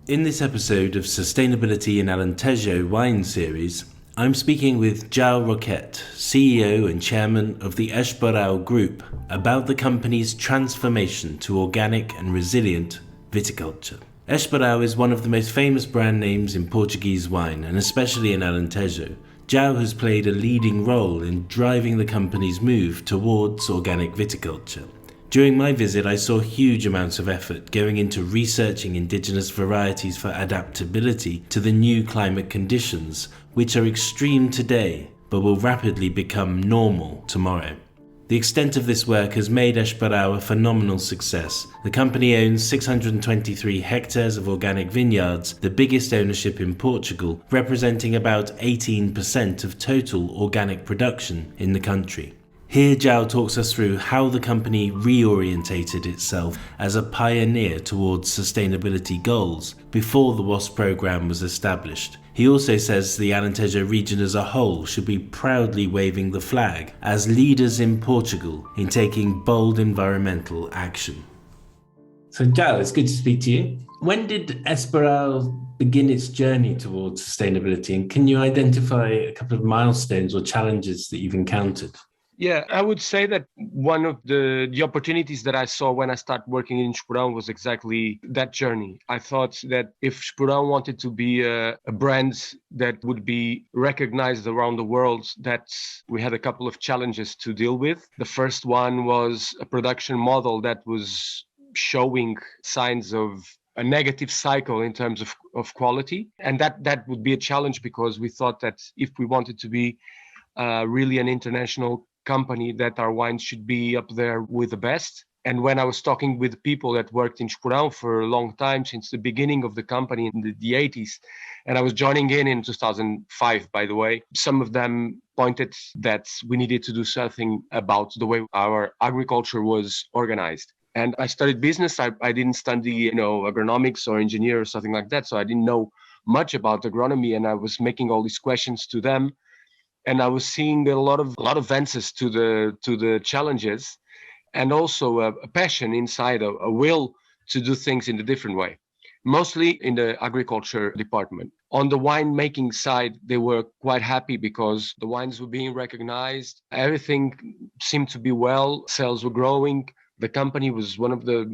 In this episode of Sustainability in Alentejo Wine Series, I'm speaking with João Roquette, CEO and Chairman of the Esporão Group, about the company's transformation to organic and resilient viticulture. Esporo is one of the most famous brand names in Portuguese wine, and especially in Alentejo. João has played a leading role in driving the company's move towards organic viticulture. During my visit, I saw huge amounts of effort going into researching indigenous varieties for adaptability to the new climate conditions, which are extreme today, but will rapidly become normal tomorrow. The extent of this work has made Esporo a phenomenal success. The company owns 623 hectares of organic vineyards, the biggest ownership in Portugal, representing about 18% of total organic production in the country. Here João talks us through how the company reorientated itself as a pioneer towards sustainability goals before the WASP program was established. He also says the Alentejo region as a whole should be proudly waving the flag as leaders in Portugal in taking bold environmental action. So João, it's good to speak to you. When did Esporo begin its journey towards sustainability, and can you identify a couple of milestones or challenges that you've encountered? Yeah, I would say that one of the opportunities that I saw when I started working in Esporão was exactly that journey. I thought that if Esporão wanted to be a brand that would be recognized around the world, that we had a couple of challenges to deal with. The first one was a production model that was showing signs of a negative cycle in terms of quality. And that would be a challenge because we thought that if we wanted to be really an international company, that our wines should be up there with the best. And when I was talking with people that worked in Esporão for a long time, since the beginning of the company in the 80s, and I was joining in 2005, by the way, some of them pointed that we needed to do something about the way our agriculture was organized. And I studied business. I didn't study, agronomics or engineer or something like that. So I didn't know much about agronomy, and I was making all these questions to them. And I was seeing a lot of answers to the challenges, and also a passion inside, a will to do things in a different way, mostly in the agriculture department. On the winemaking side, they were quite happy because the wines were being recognized. Everything seemed to be well. Sales were growing. The company was one of the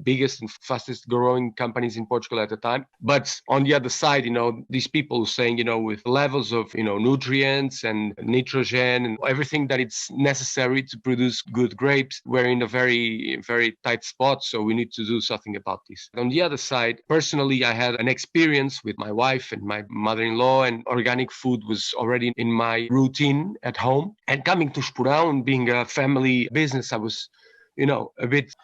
biggest and fastest growing companies in Portugal at the time. But on the other side, these people saying, with levels of, nutrients and nitrogen and everything that it's necessary to produce good grapes, we're in a very, very tight spot. So we need to do something about this. On the other side, personally, I had an experience with my wife and my mother-in-law, and organic food was already in my routine at home. And coming to Esporão, being a family business, I was a bit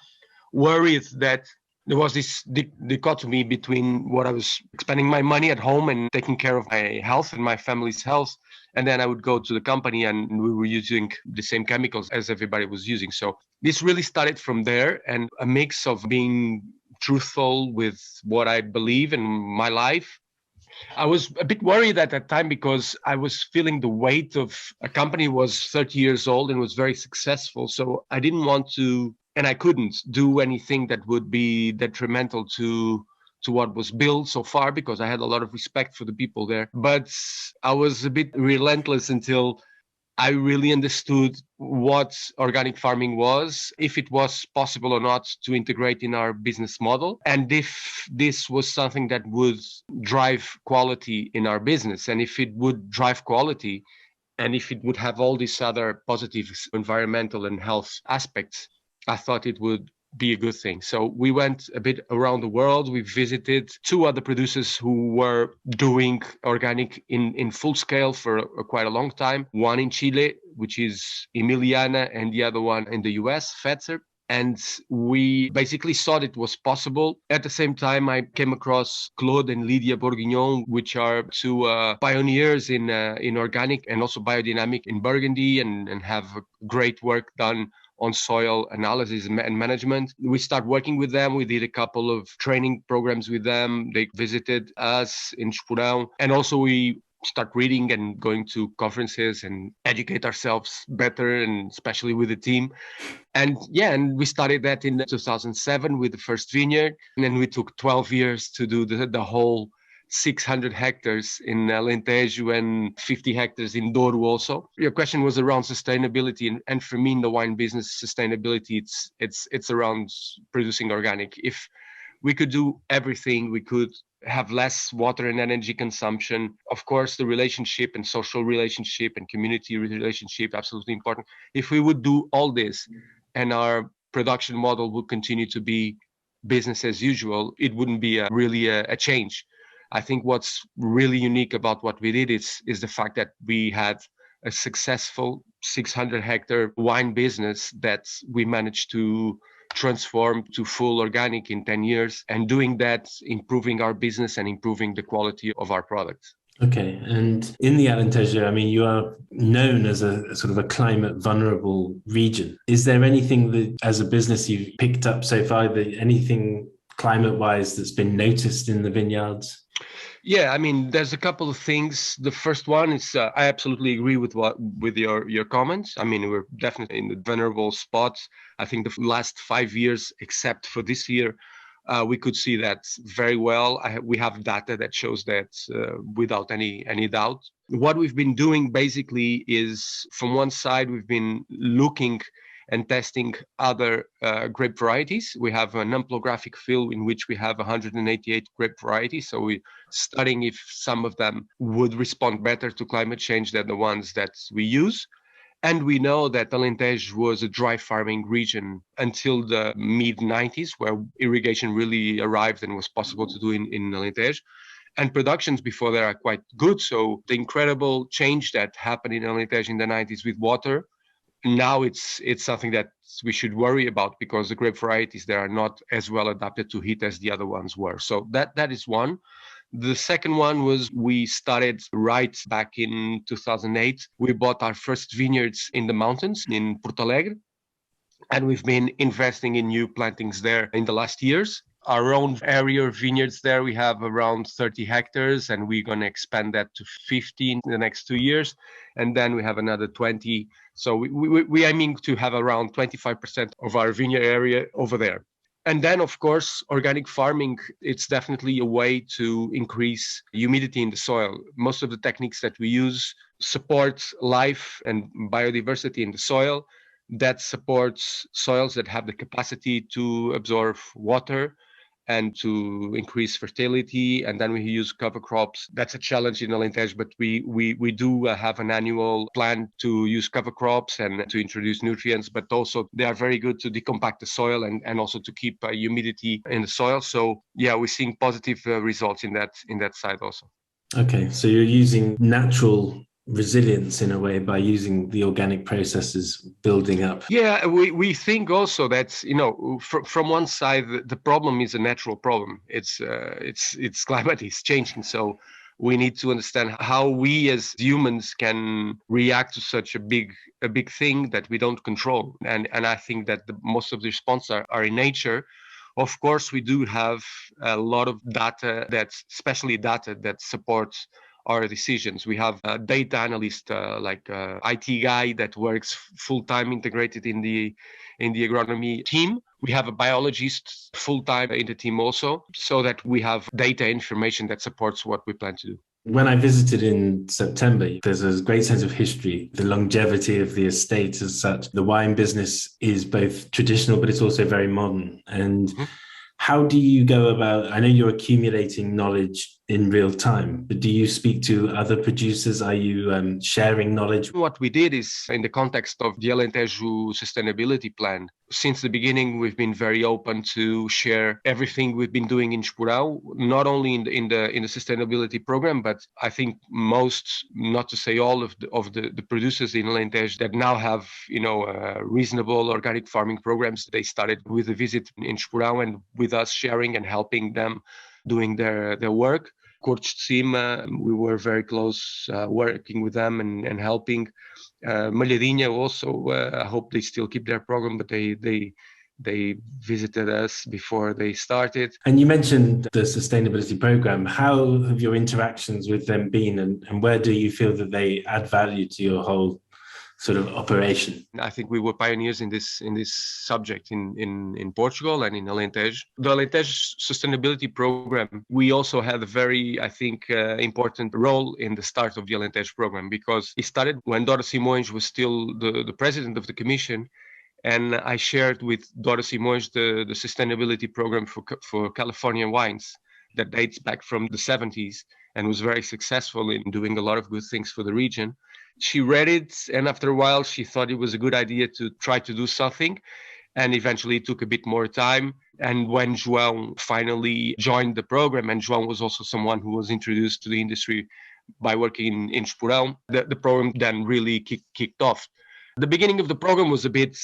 worried that there was this dichotomy between what I was spending my money at home and taking care of my health and my family's health. And then I would go to the company and we were using the same chemicals as everybody was using. So this really started from there, and a mix of being truthful with what I believe in my life. I was a bit worried at that time because I was feeling the weight of a company was 30 years old and was very successful. So I didn't want to, and I couldn't do anything that would be detrimental to what was built so far, because I had a lot of respect for the people there. But I was a bit relentless until I really understood what organic farming was, if it was possible or not to integrate in our business model, and if this was something that would drive quality in our business, and if it would drive quality, and if it would have all these other positive environmental and health aspects, I thought it would be a good thing. So we went a bit around the world. We visited 2 other producers who were doing organic in full scale for quite a long time. One in Chile, which is Emiliana, and the other one in the US, Fetzer. And we basically thought it was possible. At the same time, I came across Claude and Lydia Bourguignon, which are 2 pioneers in organic and also biodynamic in Burgundy, and have great work done on soil analysis and management. We started working with them. We did a couple of training programs with them. They visited us in Esporão. And also we start reading and going to conferences and educate ourselves better, and especially with the team. And we started that in 2007 with the first vineyard. And then we took 12 years to do the whole 600 hectares in Alentejo and 50 hectares in Douro also. Your question was around sustainability. And for me in the wine business, sustainability, it's around producing organic. If we could do everything, we could have less water and energy consumption. Of course, the relationship and social relationship and community relationship, absolutely important. If we would do all this and our production model would continue to be business as usual, it wouldn't be really a change. I think what's really unique about what we did is the fact that we had a successful 600 hectare wine business that we managed to transform to full organic in 10 years, and doing that, improving our business and improving the quality of our products. Okay. And in the Alentejo, I mean, you are known as a sort of a climate vulnerable region. Is there anything that as a business you've picked up so far, anything climate wise that's been noticed in the vineyards? Yeah, I mean, there's a couple of things. The first one is I absolutely agree with your comments. I mean, we're definitely in the vulnerable spots. I think the last 5 years, except for this year, we could see that very well. We have data that shows that without any doubt. What we've been doing basically is, from one side, we've been looking and testing other grape varieties. We have an amplographic field in which we have 188 grape varieties. So we're studying if some of them would respond better to climate change than the ones that we use. And we know that Alentejo was a dry farming region until the mid-90s, where irrigation really arrived and was possible to do in Alentejo. And productions before that are quite good. So the incredible change that happened in Alentejo in the 90s with water, now it's something that we should worry about, because the grape varieties, they are not as well adapted to heat as the other ones were. So that is one. The second one was we started right back in 2008. We bought our first vineyards in the mountains in Porto Alegre, and we've been investing in new plantings there in the last years. Our own area of vineyards there, we have around 30 hectares, and we're going to expand that to 15 in the next 2 years. And then we have another 20. So we aiming to have around 25% of our vineyard area over there. And then, of course, organic farming, it's definitely a way to increase humidity in the soil. Most of the techniques that we use support life and biodiversity in the soil. That supports soils that have the capacity to absorb water and to increase fertility. And then we use cover crops. That's a challenge in Alentejo, but we do have an annual plan to use cover crops and to introduce nutrients, but also they are very good to decompact the soil and also to keep humidity in the soil. So yeah, we're seeing positive results in that side also. Okay, so you're using natural resilience in a way by using the organic processes building up. Yeah, we think also that, from one side, the problem is a natural problem. It's climate is changing. So we need to understand how we as humans can react to such a big thing that we don't control. And I think that most of the responses are in nature. Of course, we do have a lot of data especially data that supports our decisions. We have a data analyst, like a IT guy that works full-time integrated in the agronomy team. We have a biologist full-time in the team also, so that we have data information that supports what we plan to do. When I visited in September, there's a great sense of history, the longevity of the estate as such. The wine business is both traditional, but it's also very modern. And how do you go about, I know you're accumulating knowledge in real time, but do you speak to other producers? Are you sharing knowledge? What we did is, in the context of the Alentejo sustainability plan, since the beginning, we've been very open to share everything we've been doing in Esporão, not only in the sustainability program, but I think most, not to say all of the producers in Alentejo that now have, reasonable organic farming programs. They started with a visit in Esporão and with us sharing and helping them doing their work. Cortes de Cima, we were very close working with them and helping. Malhadinha also, I hope they still keep their program, but they They visited us before they started. And you mentioned the sustainability program. How have your interactions with them been, and where do you feel that they add value to your whole sort of operation? I think we were pioneers in this subject in Portugal and in Alentejo. The Alentejo sustainability program, we also had a very, I think, important role in the start of the Alentejo program, because it started when Dora Simões was still the president of the commission. And I shared with Dora Simões the sustainability program for California wines that dates back from the 70s and was very successful in doing a lot of good things for the region. She read it, and after a while, she thought it was a good idea to try to do something. And eventually it took a bit more time. And when João finally joined the program, and João was also someone who was introduced to the industry by working in Esporão, the program then really kicked off. The beginning of the program was a bit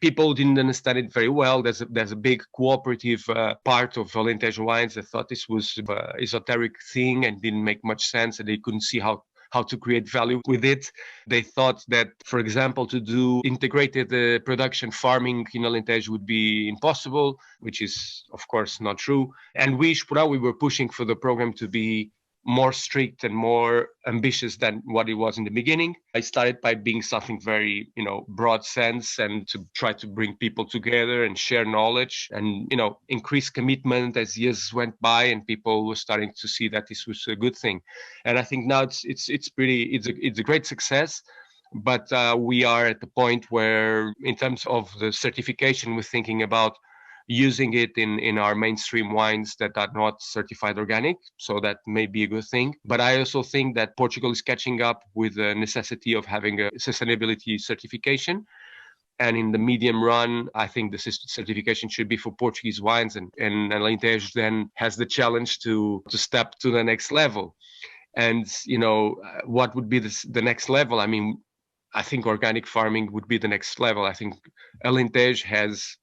people didn't understand it very well. There's a big cooperative part of Alentejo Wines that thought this was an esoteric thing and didn't make much sense, and they couldn't see how to create value with it. They thought that, for example, to do integrated production farming in Alentejo would be impossible, which is, of course, not true. And we were pushing for the program to be more strict and more ambitious than what it was in the beginning. I started by being something very, broad sense, and to try to bring people together and share knowledge and, increase commitment as years went by, and people were starting to see that this was a good thing. And I think now it's a great success. But we are at the point where, in terms of the certification, we're thinking about using it in our mainstream wines that are not certified organic. So that may be a good thing. But I also think that Portugal is catching up with the necessity of having a sustainability certification. And in the medium run, I think the certification should be for Portuguese wines, and Alentejo then has the challenge to step to the next level. And, what would be the next level? I mean, I think organic farming would be the next level. I think Alentejo has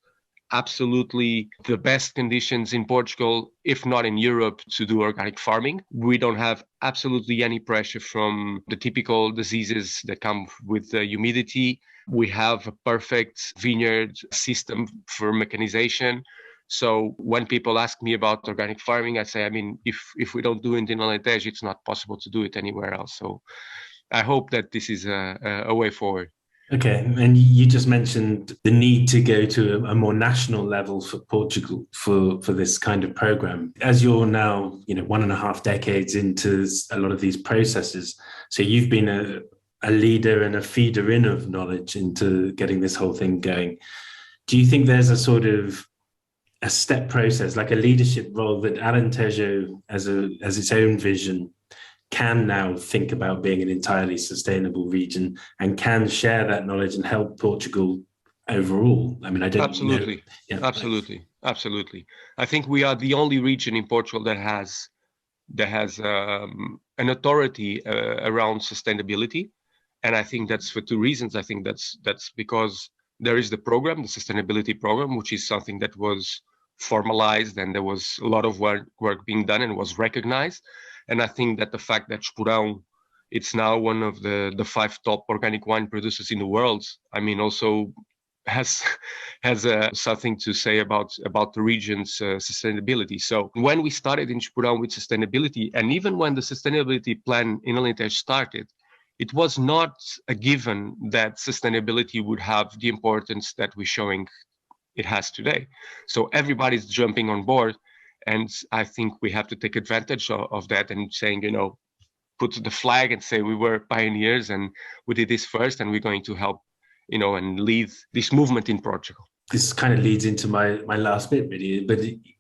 absolutely the best conditions in Portugal, if not in Europe, to do organic farming. We don't have absolutely any pressure from the typical diseases that come with the humidity. We have a perfect vineyard system for mechanization. So when people ask me about organic farming, I say, if we don't do it in Alentejo, it's not possible to do it anywhere else. So I hope that this is a way forward. Okay, and you just mentioned the need to go to a more national level for Portugal for this kind of program. As you're now, 1.5 decades into a lot of these processes, so you've been a leader and a feeder in of knowledge into getting this whole thing going. Do you think there's a sort of a step process, like a leadership role, that Alentejo, as its own vision, can now think about being an entirely sustainable region and can share that knowledge and help Portugal overall? I mean, I don't absolutely know. Yeah. Absolutely. I think we are the only region in Portugal that has an authority around sustainability, and I think that's for two reasons. I think that's because there is the program, the sustainability program, which is something that was formalized, and there was a lot of work being done and was recognized. And I think that the fact that Esporão, it's now one of the 5 top organic wine producers in the world, also has something to say about the region's sustainability. So when we started in Esporão with sustainability, and even when the sustainability plan in Alentejo started, it was not a given that sustainability would have the importance that we're showing it has today. So everybody's jumping on board. And I think we have to take advantage of that and saying, put the flag and say we were pioneers and we did this first, and we're going to help, and lead this movement in Portugal. This kind of leads into my last bit, really. But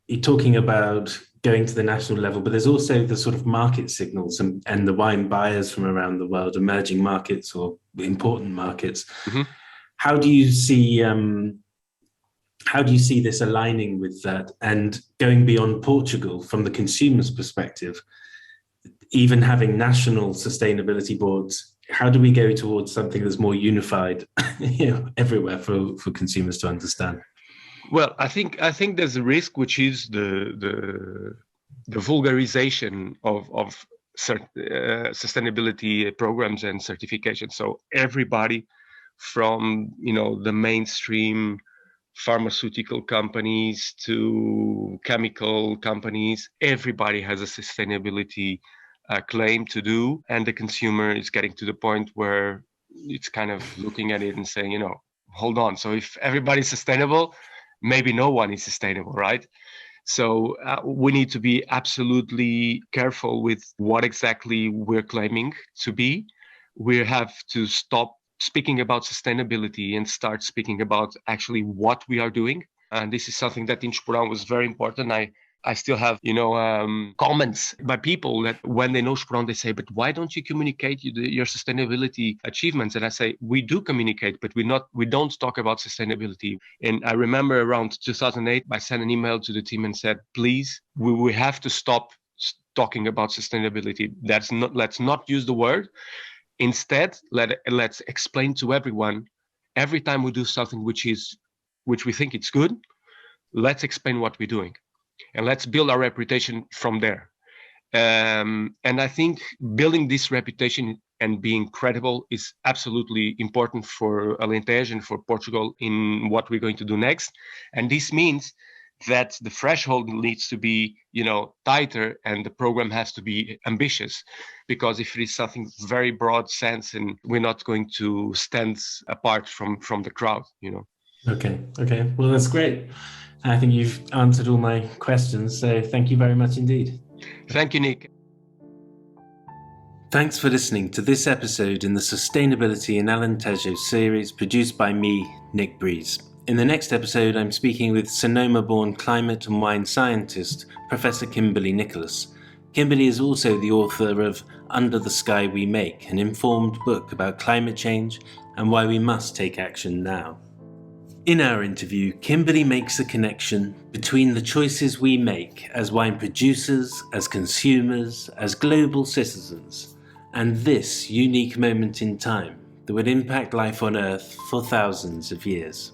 you're talking about going to the national level, but there's also the sort of market signals and the wine buyers from around the world, emerging markets or important markets. Mm-hmm. How do you see this aligning with that and going beyond Portugal from the consumer's perspective, even having national sustainability boards? How do we go towards something that's more unified, everywhere for consumers to understand? Well, I think there's a risk, which is the vulgarization of sustainability programs and certifications. So everybody from the mainstream pharmaceutical companies to chemical companies. Everybody has a sustainability claim to do, and the consumer is getting to the point where it's kind of looking at it and saying, hold on. So if everybody's sustainable, maybe no one is sustainable, right? So we need to be absolutely careful with what exactly we're claiming to be. We have to stop speaking about sustainability and start speaking about actually what we are doing. And this is something that in Esporão was very important. I still have, comments by people that when they know Esporão, they say, but why don't you communicate your sustainability achievements? And I say, we do communicate, but we don't talk about sustainability. And I remember around 2008, I sent an email to the team and said, please, we have to stop talking about sustainability. Let's not use the word. Instead, let's explain to everyone, every time we do something which we think it's good, let's explain what we're doing. And let's build our reputation from there. And I think building this reputation and being credible is absolutely important for Alentejo and for Portugal in what we're going to do next. And this means that the threshold needs to be, tighter, and the program has to be ambitious, because if it is something very broad sense, and we're not going to stand apart from the crowd, Okay. Well, that's great. I think you've answered all my questions, so thank you very much indeed. Thank you, Nick. Thanks for listening to this episode in the Sustainability in Alentejo series produced by me, Nick Breeze. In the next episode, I'm speaking with Sonoma-born climate and wine scientist, Professor Kimberly Nicholas. Kimberly is also the author of Under the Sky We Make, an informed book about climate change and why we must take action now. In our interview, Kimberly makes a connection between the choices we make as wine producers, as consumers, as global citizens, and this unique moment in time that would impact life on Earth for thousands of years.